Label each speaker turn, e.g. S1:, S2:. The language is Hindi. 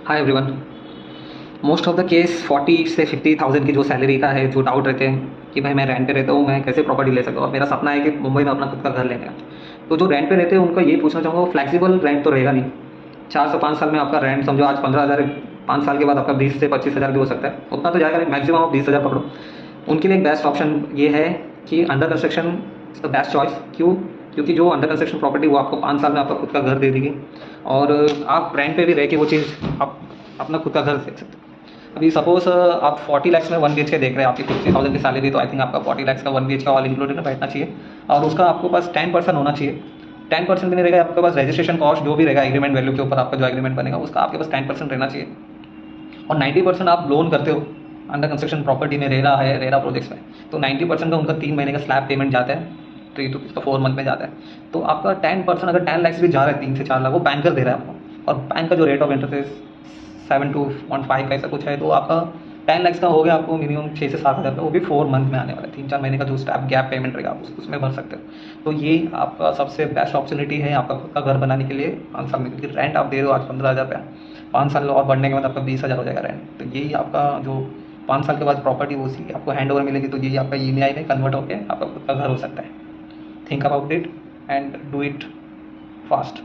S1: Hi everyone. Most of the case 40 से 50,000 की जो सैलरी का है, जो डाउट रहते हैं कि भाई मैं रेंट पे रहता हूँ, मैं कैसे प्रॉपर्टी ले सकता हूँ, और मेरा सपना है कि मुंबई में अपना खुद का घर लेने का। तो जो रेंट पे रहते हैं उनको ये पूछना चाहूँगा, फ्लेक्सिबल रेंट तो रहेगा नहीं। 4 से 5 साल में आपका रेंट समझो आज 15,000 है, 5 साल के बाद आपका 20 से 25,000 भी हो सकता है, उतना तो जाएगा नहीं, मैक्सिमम आप 20,000 पकड़ो। उनके लिए एक बेस्ट ऑप्शन ये है कि under construction is the best choice. क्यों? क्योंकि जो अंडर कंस्ट्रक्शन प्रॉपर्टी वो आपको 5 साल में आपका खुद का घर दे देगी, और आप रेंट पे भी रह के वो चीज़ आप अपना खुद का घर देख सकते हो। अभी सपोज आप 40 लैक्स में 1 BHK देख रहे हैं, आपकी 50,000 की सैलरी, तो आई थिंक आपका 40 लैक्स का 1 BHK ऑल इंक्लूडेड बैठना चाहिए, और उसका आपको पास 10% होना चाहिए। 10% भी नहीं रहेगा आपके पास, रजिस्ट्रेशन कॉस्ट जो भी रहेगा एग्रीमेंट वैल्यू के ऊपर आपका जो एग्रीमेंट बनेगा उसका आपके पास 10% रहना चाहिए। और 90% आप लोन करते हो अंडर कंस्ट्रक्शन प्रॉपर्टी में, रेरा है, रेरा प्रोजेक्ट्स में, तो 90% का उनका 3 महीने का स्लैब पेमेंट जाता है, 3 to 4 मंथ में जाता है। तो आपका 10%, अगर 10 लाख भी जा रहा है, 3 से 4 लाख वो बैंकर दे रहा है आपको, और बैंक का जो रेट ऑफ इंटरेस्ट 7 to 1.5 का ऐसा कुछ है, तो आपका 10 लाख का हो गया आपको मिनिमम 6 से 7 हज़ार का, वो भी 4 मंथ में आने वाला है। 3-4 महीने का जो स्लैब गैप पेमेंट रहेगा आप उसमें भर सकते हो। तो ये आपका सबसे बेस्ट अपॉर्चुनिटी है आपका खुद का घर बनाने के लिए 5 साल में, क्योंकि रेंट आप दे रहे हो आज 15,000 रुपया, 5 साल और बढ़ने के बाद आपका 20,000 हो जाएगा रेंट। तो यही आपका जो 5 साल के बाद प्रॉपर्टी उसी आपको हैंड ओवर मिलेगी, तो यही आपका EMI में कन्वर्ट होकर आपका खुद का घर हो सकता है। Think about it and do it fast.